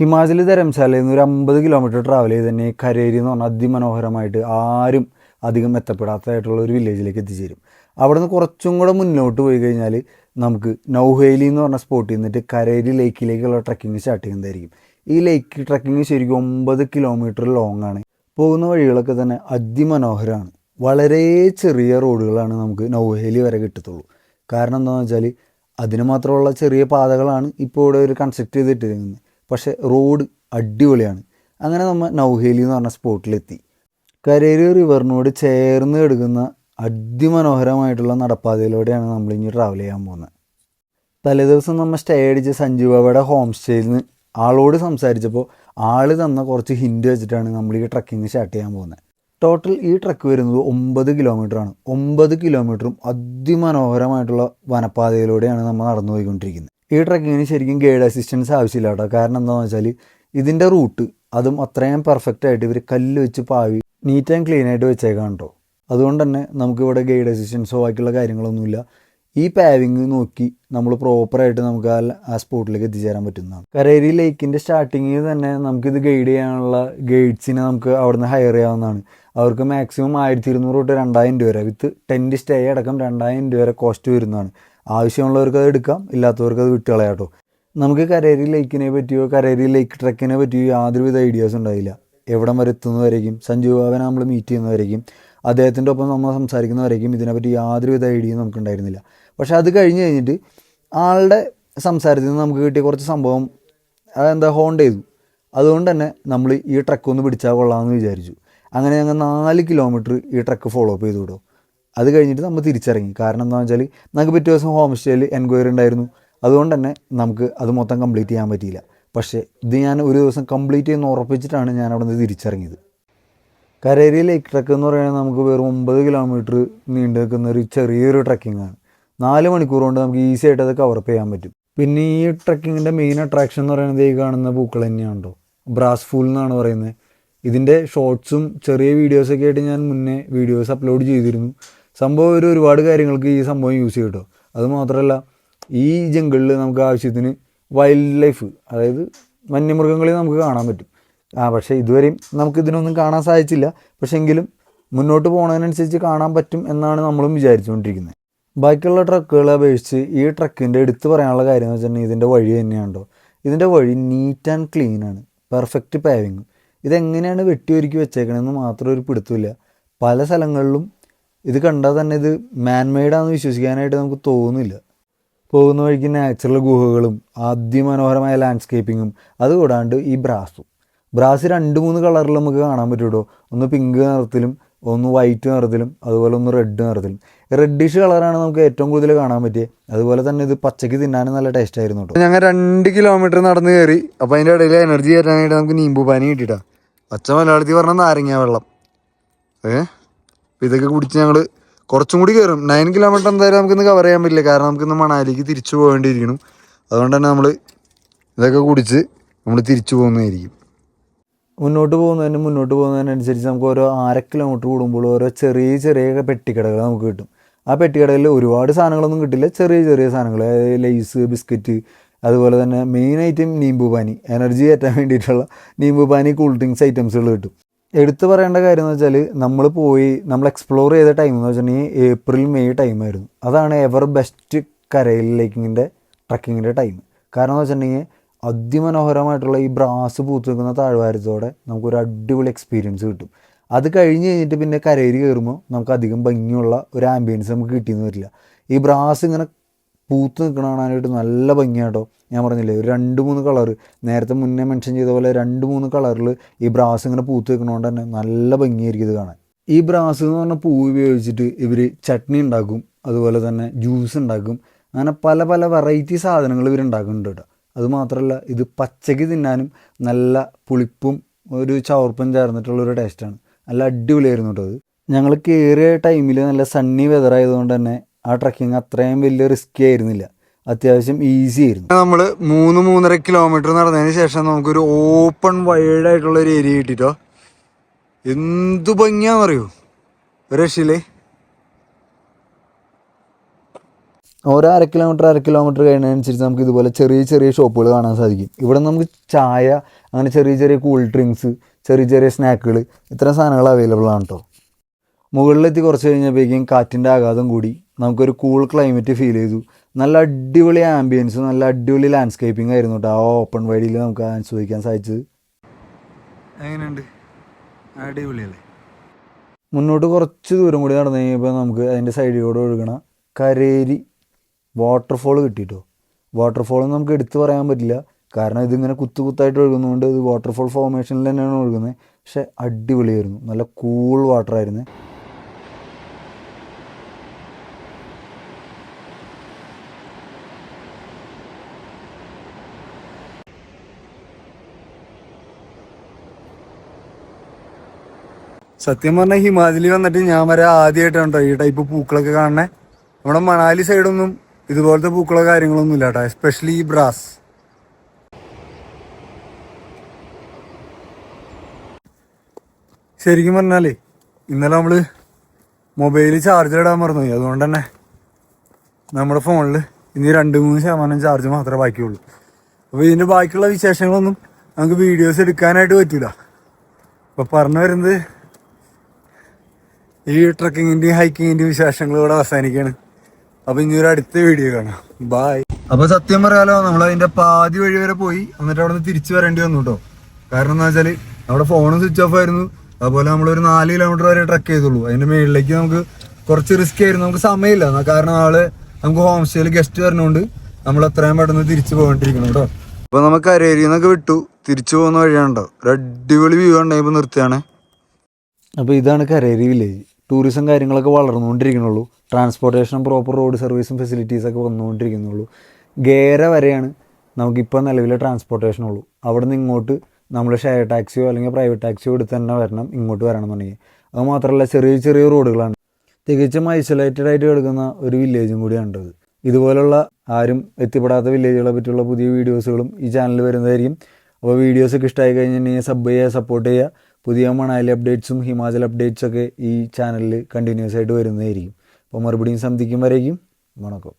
ഹിമാചൽ ധരംശാലയിൽ നിന്ന് ഒരു 50 kilometre travel ചെയ്ത് തന്നെ കരേരി എന്ന് പറഞ്ഞാൽ അതിമനോഹരമായിട്ട് ആരും അധികം എത്തപ്പെടാത്തതായിട്ടുള്ള ഒരു വില്ലേജിലേക്ക് എത്തിച്ചേരും. അവിടെ നിന്ന് കുറച്ചും കൂടെ മുന്നോട്ട് പോയി കഴിഞ്ഞാൽ നമുക്ക് നൗഹേലി എന്ന് പറഞ്ഞ സ്പോട്ടിൽ നിന്നിട്ട് കരേരി ലേക്കിലേക്കുള്ള ട്രക്കിംഗ് സ്റ്റാർട്ട് ചെയ്യുന്നതായിരിക്കും. ഈ ലേക്ക് ട്രക്കിംഗ് ശരിക്കും 9 കിലോമീറ്റർ ലോങ് ആണ്. പോകുന്ന വഴികളൊക്കെ തന്നെ അതിമനോഹരമാണ്. വളരെ ചെറിയ റോഡുകളാണ് നമുക്ക് നൗഹേലി വരെ കിട്ടത്തുള്ളൂ. കാരണം എന്താണെന്ന് വെച്ചാൽ അതിന് മാത്രമുള്ള ചെറിയ പാതകളാണ് ഇപ്പോൾ ഇവിടെ ഒരു കൺസ്ട്രക്ട് ചെയ്തിട്ടിരിക്കുന്നത്. പക്ഷേ റോഡ് അടിപൊളിയാണ്. അങ്ങനെ നമ്മൾ നൗഹേലി എന്ന് പറഞ്ഞ സ്പോട്ടിലെത്തി. കരേരി റിവറിനോട് ചേർന്ന് കിടക്കുന്ന അതിമനോഹരമായിട്ടുള്ള നടപ്പാതയിലൂടെയാണ് നമ്മൾ ഇനി ട്രാവൽ ചെയ്യാൻ പോകുന്നത്. തലേദിവസം നമ്മൾ സ്റ്റേ അടിച്ച സഞ്ജീവ് ബാബയുടെ ഹോം സ്റ്റേയിൽ നിന്ന് ആളോട് സംസാരിച്ചപ്പോൾ ആൾ തന്ന കുറച്ച് ഹിൻഡ് വെച്ചിട്ടാണ് നമ്മൾ ഈ ട്രക്കിങ് സ്റ്റാർട്ട് ചെയ്യാൻ പോകുന്നത്. ടോട്ടൽ ഈ ട്രക്ക് വരുന്നത് 9 കിലോമീറ്ററാണ്. 9 കിലോമീറ്ററും അതിമനോഹരമായിട്ടുള്ള വനപ്പാതയിലൂടെയാണ് നമ്മൾ നടന്നു പോയിക്കൊണ്ടിരിക്കുന്നത്. ഈ ട്രക്കിങ്ങിന് ശരിക്കും ഗൈഡ് അസിസ്റ്റൻസ് ആവശ്യമില്ല കേട്ടോ. കാരണം എന്താണെന്ന് വെച്ചാൽ ഇതിൻ്റെ റൂട്ട് അതും അത്രയും പെർഫെക്റ്റ് ആയിട്ട് ഇവർ കല്ല് വെച്ച് പാവി നീറ്റ് ആൻഡ് ക്ലീൻ ആയിട്ട് വെച്ചേക്കാം കേട്ടോ. അതുകൊണ്ട് തന്നെ നമുക്കിവിടെ ഗൈഡ് അസിസ്റ്റൻസോ ബാക്കിയുള്ള കാര്യങ്ങളൊന്നുമില്ല. ഈ പാവിങ് നോക്കി നമ്മൾ പ്രോപ്പറായിട്ട് നമുക്ക് ആ സ്പോട്ടിലേക്ക് എത്തിച്ചേരാൻ പറ്റുന്നതാണ്. കരേരി ലേക്കിൻ്റെ സ്റ്റാർട്ടിങ്ങിൽ തന്നെ നമുക്കിത് ഗൈഡ് ചെയ്യാനുള്ള ഗൈഡ്സിനെ നമുക്ക് അവിടുന്ന് ഹയർ ചെയ്യാവുന്നതാണ്. അവർക്ക് മാക്സിമം 1200 തൊട്ട് 2000 രൂപ വരെ വിത്ത് ടെൻറ്റ് സ്റ്റേ അടക്കം 2000 രൂപ വരെ കോസ്റ്റ് വരുന്നതാണ്. ആവശ്യമുള്ളവർക്ക് അത് എടുക്കാം, ഇല്ലാത്തവർക്ക് അത് വിട്ടുകളയാം കേട്ടോ. നമുക്ക് കരേരി ലേക്കിനെ പറ്റിയോ കരേരി ലേക്ക് ട്രക്കിനെ പറ്റിയോ യാതൊരുവിധ ഐഡിയാസ് ഉണ്ടായില്ല. എവിടം വരെ എത്തുന്നവരേക്കും സഞ്ജീവ് ബാബനെ നമ്മൾ മീറ്റ് ചെയ്യുന്നവരേക്കും അദ്ദേഹത്തിൻ്റെ ഒപ്പം നമ്മൾ സംസാരിക്കുന്നവരേക്കും ഇതിനെപ്പറ്റി യാതൊരുവിധ ഐഡിയയും നമുക്കുണ്ടായിരുന്നില്ല. പക്ഷേ അത് കഴിഞ്ഞിട്ട് ആളുടെ സംസാരത്തിൽ നിന്ന് നമുക്ക് കിട്ടിയ കുറച്ച് സംഭവം ഹോണ്ട് ചെയ്തു. അതുകൊണ്ട് തന്നെ നമ്മൾ ഈ ട്രക്ക് ഒന്ന് പിടിച്ചാൽ കൊള്ളാമെന്ന് വിചാരിച്ചു. അങ്ങനെ ഞങ്ങൾ 4 കിലോമീറ്റർ ഈ ട്രക്ക് ഫോളോ അപ്പ് ചെയ്തു വിടും. അത് കഴിഞ്ഞിട്ട് നമ്മൾ തിരിച്ചിറങ്ങി. കാരണം എന്താണെന്ന് വെച്ചാൽ നമുക്ക് പിറ്റേ ദിവസം ഹോം സ്റ്റേയിൽ എൻക്വയറി ഉണ്ടായിരുന്നു. അതുകൊണ്ട് തന്നെ നമുക്ക് അത് മൊത്തം കംപ്ലീറ്റ് ചെയ്യാൻ പറ്റിയില്ല. പക്ഷേ ഇത് ഞാൻ ഒരു ദിവസം കംപ്ലീറ്റ് ചെയ്യുന്ന ഉറപ്പിച്ചിട്ടാണ് ഞാൻ അവിടെ നിന്ന് തിരിച്ചിറങ്ങിയത്. കരേരി ലേക്ക് ട്രക്ക് എന്ന് പറയുന്നത് നമുക്ക് വെറും 9 കിലോമീറ്റർ നീണ്ടു നിൽക്കുന്ന ഒരു ചെറിയൊരു ട്രക്കിംഗ് ആണ്. 4 മണിക്കൂർ കൊണ്ട് നമുക്ക് ഈസി ആയിട്ട് അത് കവറപ്പ് ചെയ്യാൻ പറ്റും. പിന്നെ ഈ ട്രക്കിങ്ങിൻ്റെ മെയിൻ അട്രാക്ഷൻ എന്ന് പറയുന്നത് ഈ കാണുന്ന പൂക്കൾ തന്നെയാണ് കേട്ടോ. ബ്രാസ് ഫൂൾ എന്നാണ് പറയുന്നത്. ഇതിൻ്റെ ഷോർട്സും ചെറിയ വീഡിയോസൊക്കെ ആയിട്ട് ഞാൻ മുന്നേ വീഡിയോസ് അപ്ലോഡ് ചെയ്തിരുന്നു. സംഭവം ഒരുപാട് കാര്യങ്ങൾക്ക് ഈ സംഭവം യൂസ് ചെയ്യും കേട്ടോ. അതുമാത്രമല്ല ഈ ജംഗിളിൽ നമുക്ക് ആവശ്യത്തിന് വൈൽഡ് ലൈഫ്, അതായത് വന്യമൃഗങ്ങളെ നമുക്ക് കാണാൻ പറ്റും. പക്ഷേ ഇതുവരെയും നമുക്കിതിനൊന്നും കാണാൻ സാധിച്ചില്ല. പക്ഷേ എങ്കിലും മുന്നോട്ട് പോകുന്നതിനനുസരിച്ച് കാണാൻ പറ്റും എന്നാണ് നമ്മളും വിചാരിച്ചുകൊണ്ടിരിക്കുന്നത്. ബാക്കിയുള്ള ട്രക്കുകളെ അപേക്ഷിച്ച് ഈ ട്രക്കിൻ്റെ എടുത്ത് പറയാനുള്ള കാര്യം എന്ന് വെച്ചിട്ടുണ്ടെങ്കിൽ ഇതിൻ്റെ വഴി തന്നെയാണ് കേട്ടോ. ഇതിൻ്റെ വഴി നീറ്റ് ആൻഡ് ക്ലീൻ ആണ്, പെർഫെക്റ്റ് പാവിങ്. ഇതെങ്ങനെയാണ് വെട്ടിയൊരുക്കി വെച്ചേക്കണമെന്ന് മാത്രം ഒരു പിടുത്തമില്ല. പല സ്ഥലങ്ങളിലും ഇത് കണ്ടാൽ തന്നെ ഇത് മാൻമെയ്ഡാണെന്ന് വിശ്വസിക്കാനായിട്ട് നമുക്ക് തോന്നുന്നില്ല. പോകുന്ന വഴിക്ക് നാച്ചുറൽ ഗുഹകളും അതിമനോഹരമായ ലാൻഡ്സ്കേപ്പിങ്ങും അതുകൂടാണ്ട് ഈ ബ്രാസ് 2-3 കളറിൽ നമുക്ക് കാണാൻ പറ്റുമോ. ഒന്ന് പിങ്ക് നിറത്തിലും ഒന്ന് വൈറ്റ് നിറത്തിലും അതുപോലെ ഒന്ന് റെഡ് നിറത്തിലും. റെഡിഷ് കളറാണ് നമുക്ക് ഏറ്റവും കൂടുതൽ കാണാൻ പറ്റിയത്. അതുപോലെ തന്നെ ഇത് പച്ചയ്ക്ക് തിന്നാനും നല്ല ടേസ്റ്റ് ആയിരുന്നു കേട്ടോ. ഞങ്ങൾ 2 കിലോമീറ്റർ നടന്ന് കയറി. അപ്പോൾ അതിൻ്റെ ഇടയിൽ എനർജി കയറ്റാനായിട്ട് നമുക്ക് നീമ്പു പാനി കിട്ടിയിട്ടാ. പച്ച മലയാളത്തിൽ പറഞ്ഞാൽ നാരങ്ങ വെള്ളം. ഇതൊക്കെ കുടിച്ച് ഞങ്ങൾ കുറച്ചും കൂടി കയറും. 9 കിലോമീറ്റർ എന്തായാലും നമുക്കിന്ന് കവർ ചെയ്യാൻ പറ്റില്ല. കാരണം നമുക്കിന്ന് മണാലിക്ക് തിരിച്ചു പോകേണ്ടിയിരിക്കണം. അതുകൊണ്ട് തന്നെ നമ്മൾ ഇതൊക്കെ കുടിച്ച് നമ്മൾ തിരിച്ചു പോകുന്നതായിരിക്കും. മുന്നോട്ട് പോകുന്നതിനനുസരിച്ച് നമുക്ക് ഓരോ 1/2 കിലോമീറ്റർ കൂടുമ്പോൾ ഓരോ ചെറിയ ചെറിയ പെട്ടിക്കടകൾ നമുക്ക് കിട്ടും. ആ പെട്ടിക്കടയിൽ ഒരുപാട് സാധനങ്ങളൊന്നും കിട്ടില്ല. ചെറിയ ചെറിയ സാധനങ്ങൾ, ലേസ്, ബിസ്ക്കറ്റ്, അതുപോലെ തന്നെ മെയിൻ ഐറ്റം നീമ്പു പാനി, എനർജി കയറ്റാൻ വേണ്ടിയിട്ടുള്ള നീമ്പു പാനി, കൂൾ ഡ്രിങ്ക്സ് ഐറ്റംസുകൾ കിട്ടും. എടുത്തു പറയേണ്ട കാര്യം എന്ന് വെച്ചാൽ നമ്മൾ എക്സ്പ്ലോർ ചെയ്ത ടൈം എന്ന് വെച്ചിട്ടുണ്ടെങ്കിൽ April May ടൈമായിരുന്നു. അതാണ് എവർ ബെസ്റ്റ് കരേരി ലേക്കിങ്ങിൻ്റെ ട്രക്കിങ്ങിൻ്റെ ടൈം. കാരണം എന്ന് വെച്ചിട്ടുണ്ടെങ്കിൽ അതിമനോഹരമായിട്ടുള്ള ഈ ബ്രാസ് പൂത്ത് നിൽക്കുന്ന താഴ്വാരത്തോടെ നമുക്കൊരു അടിപൊളി എക്സ്പീരിയൻസ് കിട്ടും. അത് കഴിഞ്ഞിട്ട് പിന്നെ കരേരി കയറുമ്പോൾ നമുക്ക് അധികം ഭംഗിയുള്ള ഒരു ആംബിയൻസ് നമുക്ക് കിട്ടിയെന്ന് വരില്ല. ഈ ബ്രാസ് ഇങ്ങനെ പൂത്ത് നിൽക്കണ കാണാനായിട്ട് നല്ല ഭംഗിയാട്ടോ. ഞാൻ പറഞ്ഞില്ലേ, ഒരു 2-3 കളറ് നേരത്തെ മുന്നേ മെൻഷൻ ചെയ്ത പോലെ 2-3 കളറിൽ ഈ ബ്രാസ് ഇങ്ങനെ പൂത്ത് നിൽക്കണോണ്ട് തന്നെ നല്ല ഭംഗിയായിരിക്കും ഇത് കാണാൻ. ഈ ബ്രാസ് എന്ന് പറഞ്ഞ പൂവ് ഉപയോഗിച്ചിട്ട് ഇവർ ചട്നി ഉണ്ടാക്കും, അതുപോലെ തന്നെ ജ്യൂസ് ഉണ്ടാക്കും. അങ്ങനെ പല പല വെറൈറ്റി സാധനങ്ങൾ ഇവർ ഉണ്ടാക്കുന്നുണ്ട് കേട്ടോ. അതുമാത്രമല്ല ഇത് പച്ചയ്ക്ക് തിന്നാനും നല്ല പുളിപ്പും ഒരു ചവർപ്പും ചേർന്നിട്ടുള്ളൊരു ടേസ്റ്റാണ്. നല്ല അടിപൊളിയായിരുന്നു കേട്ടോ അത്. ഞങ്ങൾ കയറിയ ടൈമിൽ നല്ല സണ്ണി വെതർ ആയതുകൊണ്ട് തന്നെ ആ ട്രക്കിങ് അത്രയും വലിയ റിസ്കി ആയിരുന്നില്ല, അത്യാവശ്യം ഈസി ആയിരുന്നു. നമ്മൾ 3-3.5 കിലോമീറ്റർ നടന്നതിന് ശേഷം നമുക്കൊരു ഓപ്പൺ വൈഡായിട്ടുള്ള ഒരു ഏരിയ കിട്ടിട്ടോ. എന്തു ഭംഗിയാന്ന് പറയൂ, ഒരു രക്ഷയില്ലേ. ഓരോ അര കിലോമീറ്റർ കഴിയുന്നതിനനുസരിച്ച് നമുക്ക് ഇതുപോലെ ചെറിയ ചെറിയ ഷോപ്പുകൾ കാണാൻ സാധിക്കും. ഇവിടെ നമുക്ക് ചായ, അങ്ങനെ ചെറിയ ചെറിയ കൂൾ ഡ്രിങ്ക്സ്, ചെറിയ ചെറിയ സ്നാക്കുകൾ, ഇത്തരം സാധനങ്ങൾ അവൈലബിൾ ആണ് കേട്ടോ. മുകളിലെത്തി കുറച്ച് കഴിഞ്ഞപ്പോഴേക്കും കാറ്റിൻ്റെ ആഘാതം കൂടി നമുക്കൊരു കൂൾ ക്ലൈമറ്റ് ഫീൽ ചെയ്തു. നല്ല അടിപൊളി ആംബിയൻസും നല്ല അടിപൊളി ലാൻഡ്സ്കേപ്പിംഗ് ആയിരുന്നു കേട്ടോ ആ ഓപ്പൺ വൈഡിൽ നമുക്ക് ആസ്വദിക്കാൻ സാധിച്ചത്. എങ്ങനെയുണ്ട്? അടിപൊളിയല്ലേ? മുന്നോട്ട് കുറച്ച് ദൂരം കൂടി നടന്നു കഴിഞ്ഞപ്പോൾ നമുക്ക് അതിൻ്റെ സൈഡിലൂടെ ഒഴുകണ കരേരി വാട്ടർഫോൾ കിട്ടിയിട്ടോ. വാട്ടർഫോൾ നമുക്ക് എടുത്തു പറയാൻ പറ്റില്ല, കാരണം ഇതിങ്ങനെ കുത്തായിട്ട് ഒഴുകുന്നതുകൊണ്ട് ഇത് വാട്ടർഫോൾ ഫോർമേഷനിൽ തന്നെയാണ് ഒഴുകുന്നത്. പക്ഷെ അടിപൊളിയായിരുന്നു, നല്ല കൂൾ വാട്ടറായിരുന്നു. സത്യം പറഞ്ഞാൽ ഹിമാചലിൽ വന്നിട്ട് ഞാൻ വരെ ആദ്യമായിട്ടാണ് കേട്ടോ ഈ ടൈപ്പ് പൂക്കളൊക്കെ കാണണേ. നമ്മുടെ മണാലി സൈഡൊന്നും ഇതുപോലത്തെ പൂക്കളോ കാര്യങ്ങളൊന്നും ഇല്ല കേട്ടോ, എസ്പെഷ്യലി ഈ ബ്രാസ്. ശരിക്കും പറഞ്ഞാലേ ഇന്നലെ നമ്മൾ മൊബൈൽ ചാർജിലിടാൻ മറന്നുപോയി. അതുകൊണ്ട് തന്നെ നമ്മുടെ ഫോണിൽ ഇനി 2-3% ചാർജ് മാത്രമേ ബാക്കിയുള്ളൂ. അപ്പോൾ ഇതിൻ്റെ ബാക്കിയുള്ള വിശേഷങ്ങളൊന്നും നമുക്ക് വീഡിയോസ് എടുക്കാനായിട്ട് പറ്റില്ല. അപ്പോൾ പറഞ്ഞു വരുന്നത് ഈ ട്രക്കിങ്ങിൻ്റെയും ഹൈക്കിങ്ങിൻ്റെയും വിശേഷങ്ങൾ ഇവിടെ അവസാനിക്കുകയാണ്. അപ്പോൾ ഇനി ഒരു അടുത്ത വീഡിയോ കാണാം. ബായ്. അപ്പോൾ സത്യം പറയാലോ നമ്മളതിൻ്റെ പാതി വഴി വരെ പോയി, എന്നിട്ട് അവിടെ നിന്ന് തിരിച്ചു വരേണ്ടി വന്നു കേട്ടോ. കാരണം എന്താ വെച്ചാൽ നമ്മുടെ ഫോണും സ്വിച്ച് ഓഫ് ആയിരുന്നു. അതുപോലെ നമ്മളൊരു 4 കിലോമീറ്റർ വരെ ട്രക്ക് ചെയ്തുള്ളൂ. അതിൻ്റെ മുകളിലേക്ക് നമുക്ക് കുറച്ച് റിസ്ക് ആയിരുന്നു, നമുക്ക് സമയമില്ല. കാരണം നമുക്ക് ഹോം സ്റ്റേയിൽ ഗസ്റ്റ് വരുന്നതുകൊണ്ട് നമ്മൾ എത്രയും പെട്ടെന്ന് തിരിച്ചു പോകേണ്ടിയിരിക്കണം കേട്ടോ. അപ്പോൾ നമുക്ക് കരേരിയിൽ നിന്നൊക്കെ വിട്ടു തിരിച്ചു പോകുന്ന വഴിയാണോ. ഒരു അടിപൊളി വ്യൂ ഉണ്ടെങ്കിൽ നിർത്തുകയാണ്. അപ്പോൾ ഇതാണ് കരേരി വില്ലേജ്. ടൂറിസം കാര്യങ്ങളൊക്കെ വളർന്നുകൊണ്ടിരിക്കുന്നുള്ളൂ. ട്രാൻസ്പോർട്ടേഷനും പ്രോപ്പർ റോഡ് സർവീസും ഫെസിലിറ്റീസൊക്കെ വന്നുകൊണ്ടിരിക്കുന്നുള്ളൂ. ഗേര വരെയാണ് നമുക്കിപ്പോൾ നിലവിലെ ട്രാൻസ്പോർട്ടേഷൻ ഉള്ളൂ. അവിടെ നിന്ന് ഇങ്ങോട്ട് നമ്മൾ ഷെയർ ടാക്സിയോ അല്ലെങ്കിൽ പ്രൈവറ്റ് ടാക്സിയോ എടുത്ത് തന്നെ വരണം, ഇങ്ങോട്ട് വരണമെന്നുണ്ടെങ്കിൽ. അത് മാത്രമല്ല ചെറിയ ചെറിയ റോഡുകളാണ്. തികച്ചും ഐസൊലേറ്റഡ് ആയിട്ട് കിടക്കുന്ന ഒരു വില്ലേജും കൂടിയാണ് ഇത്. ഇതുപോലുള്ള ആരും എത്തിപ്പെടാത്ത വില്ലേജുകളെ പറ്റിയുള്ള പുതിയ വീഡിയോസുകളും ഈ ചാനലിൽ വരുന്നതായിരിക്കും. അപ്പോൾ വീഡിയോസൊക്കെ ഇഷ്ടമായി കഴിഞ്ഞിട്ടുണ്ടെങ്കിൽ സപ്പോർട്ട് ചെയ്യുക. പുതിയ മണാലി അപ്ഡേറ്റ്സും ഹിമാചൽ അപ്ഡേറ്റ്സൊക്കെ ഈ ചാനലിൽ കണ്ടിന്യൂസ് ആയിട്ട് വരുന്നതായിരിക്കും. അപ്പോൾ മറുപടിയും സന്ധിക്കും വരേക്കും വണക്കം.